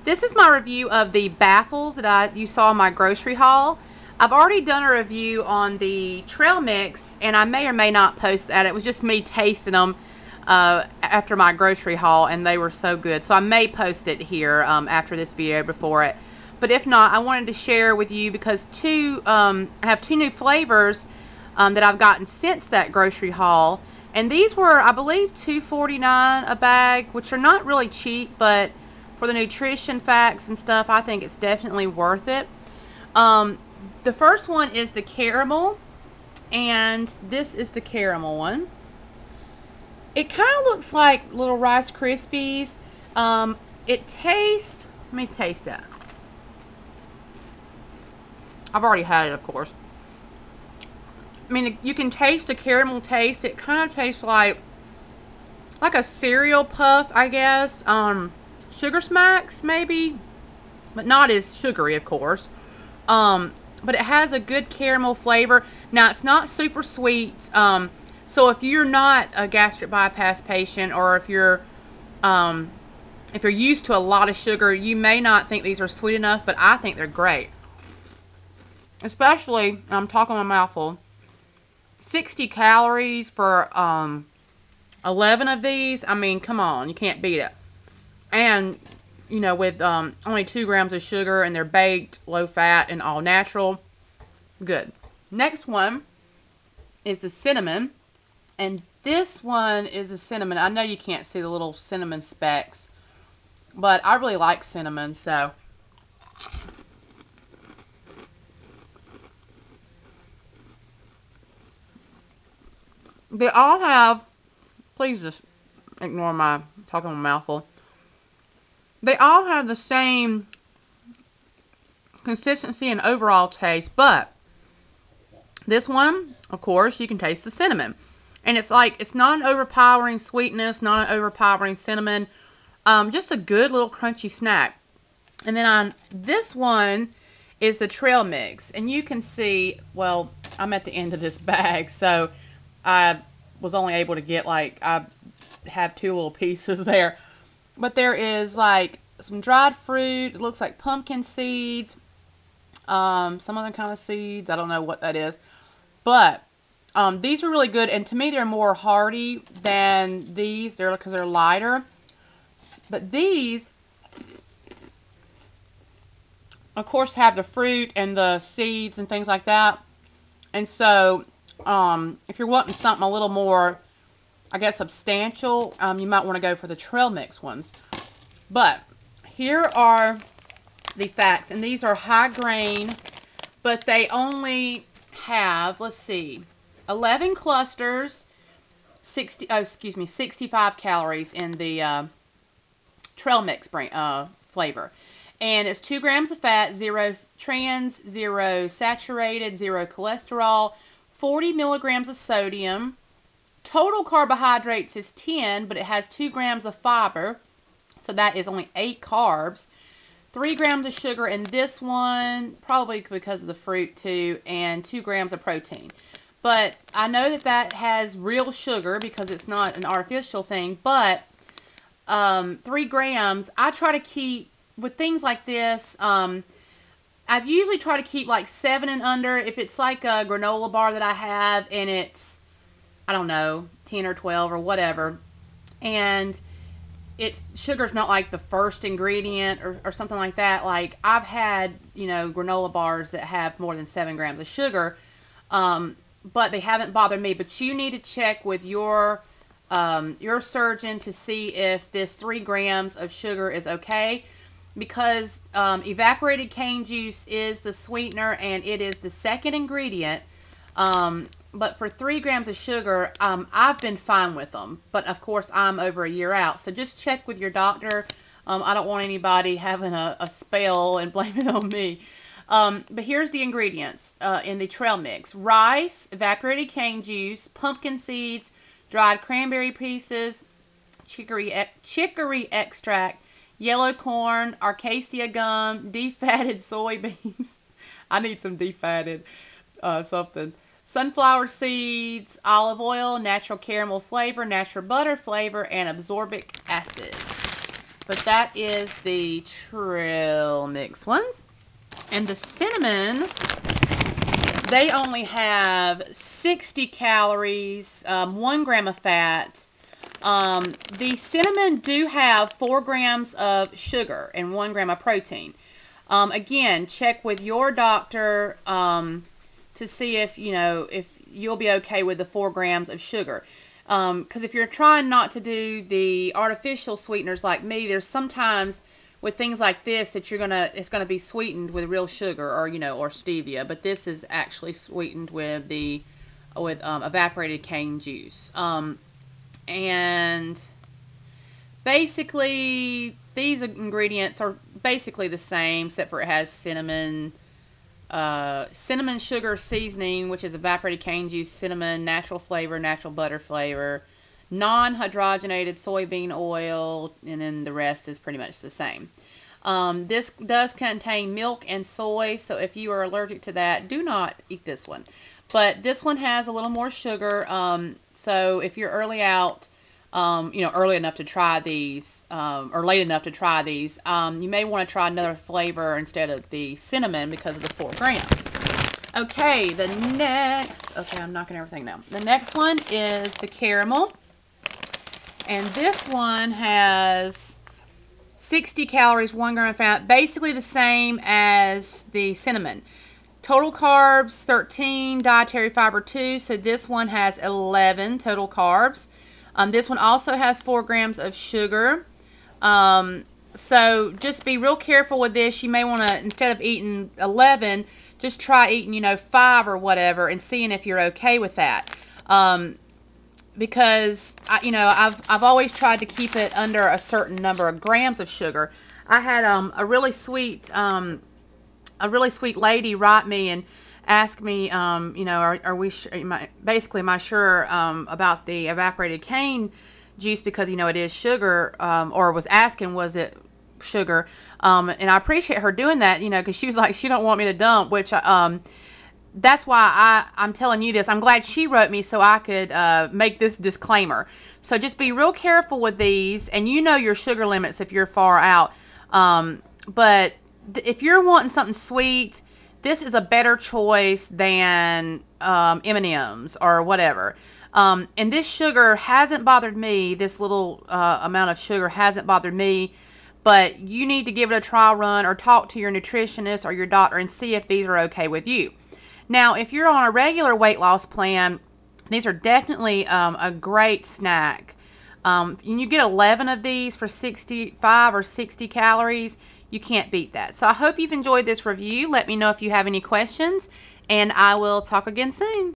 This is my review of the Baffles that you saw in my grocery haul. I've already done a review on the trail mix, and I may or may not post that. It was just me tasting them after my grocery haul, and they were so good. So I may post it here after this video before it. But if not, I wanted to share with you because I have two new flavors that I've gotten since that grocery haul. And these were, I believe, $2.49 a bag, which are not really cheap, but for the nutrition facts and stuff, I think it's definitely worth it. The first one is the caramel, and this is the caramel one. It kind of looks like little Rice Krispies. It tastes, let me taste that. I've already had it, of course. I mean, you can taste the caramel taste. It kind of tastes like a cereal puff, I guess. Sugar Smacks, maybe, but not as sugary, of course. But it has a good caramel flavor. Now, it's not super sweet. So if you're not a gastric bypass patient, or if you're used to a lot of sugar, you may not think these are sweet enough, but I think they're great. Especially, I'm talking my mouthful, 60 calories for 11 of these. I mean, come on, you can't beat it. And, you know, with only 2 grams of sugar, and they're baked, low fat, and all natural. Good. Next one is the cinnamon. And this one is the cinnamon. I know you can't see the little cinnamon specks, but I really like cinnamon, so. They all have, please just ignore my talking my mouthful. They all have the same consistency and overall taste, but this one, of course, you can taste the cinnamon. And it's like, it's not an overpowering sweetness, not an overpowering cinnamon. Just a good little crunchy snack. And then on this one is the trail mix. And you can see, well, I'm at the end of this bag, so I was only able to get, like, I have 2 little pieces there. But there is, like, some dried fruit. It looks like pumpkin seeds. Some other kind of seeds. I don't know what that is. But these are really good. And to me, they're more hearty than these. Because they're lighter. But these, of course, have the fruit and the seeds and things like that. And so, if you're wanting something a little more, I guess, substantial, you might want to go for the trail mix ones. But here are the facts, and these are high grain, but they only have, let's see, 11 clusters, 65 calories in the trail mix flavor. And it's 2 grams of fat, 0 trans, 0 saturated, 0 cholesterol, 40 milligrams of sodium. Total carbohydrates is 10, but it has 2 grams of fiber, so that is only 8 carbs. 3 grams of sugar in this one, probably because of the fruit too, and 2 grams of protein. But I know that that has real sugar because it's not an artificial thing, but 3 grams, I try to keep, with things like this, I've usually tried to keep like 7 and under. If it's like a granola bar that I have and it's, I don't know, 10 or 12 or whatever, and sugar's not like the first ingredient or something like that. Like, I've had, you know, granola bars that have more than 7 grams of sugar, but they haven't bothered me. But you need to check with your surgeon to see if this 3 grams of sugar is okay. Because evaporated cane juice is the sweetener, and it is the second ingredient. But for 3 grams of sugar, I've been fine with them. But, of course, I'm over a year out. So just check with your doctor. I don't want anybody having a spell and blaming it on me. But here's the ingredients in the trail mix. Rice, evaporated cane juice, pumpkin seeds, dried cranberry pieces, chicory extract, yellow corn, acacia gum, defatted soybeans. I need some defatted something. Sunflower seeds, olive oil, natural caramel flavor, natural butter flavor, and absorbic acid. But that is the trail mix ones. And the cinnamon, they only have 60 calories, 1 gram of fat. The cinnamon do have 4 grams of sugar and 1 gram of protein. Again, check with your doctor to see if, you know, if you'll be okay with the 4 grams of sugar. Because if you're trying not to do the artificial sweeteners like me, there's sometimes with things like this that it's gonna be sweetened with real sugar, or you know, or stevia. But this is actually sweetened with evaporated cane juice. And basically these ingredients are basically the same, except for it has cinnamon, cinnamon sugar seasoning, which is evaporated cane juice, cinnamon, natural flavor, natural butter flavor, non-hydrogenated soybean oil, and then the rest is pretty much the same. This does contain milk and soy, so if you are allergic to that, do not eat this one. But this one has a little more sugar, so if you're early out, you know, early enough to try these, or late enough to try these, you may want to try another flavor instead of the cinnamon because of the 4 grams. Okay, okay, I'm knocking everything down. The next one is the caramel. And this one has 60 calories, 1 gram of fat, basically the same as the cinnamon. Total carbs, 13, dietary fiber 2, so this one has 11 total carbs. This one also has 4 grams of sugar. So just be real careful with this. You may want to, instead of eating 11, just try eating, you know, 5 or whatever, and seeing if you're okay with that. Because you know, I've always tried to keep it under a certain number of grams of sugar. I had a really sweet lady write me and ask me, you know, are we basically am I sure about the evaporated cane juice, because you know it is sugar, or was asking was it sugar, and I appreciate her doing that, you know, because she was like, she don't want me to dump, which that's why I'm telling you this. I'm glad she wrote me so I could make this disclaimer. So just be real careful with these, and you know your sugar limits if you're far out. But if you're wanting something sweet, this is a better choice than M&M's or whatever. And this sugar hasn't bothered me. This little amount of sugar hasn't bothered me. But you need to give it a trial run, or talk to your nutritionist or your doctor and see if these are okay with you. Now, if you're on a regular weight loss plan, these are definitely a great snack. You get 11 of these for 65 or 60 calories. You can't beat that. So I hope you've enjoyed this review. Let me know if you have any questions, and I will talk again soon.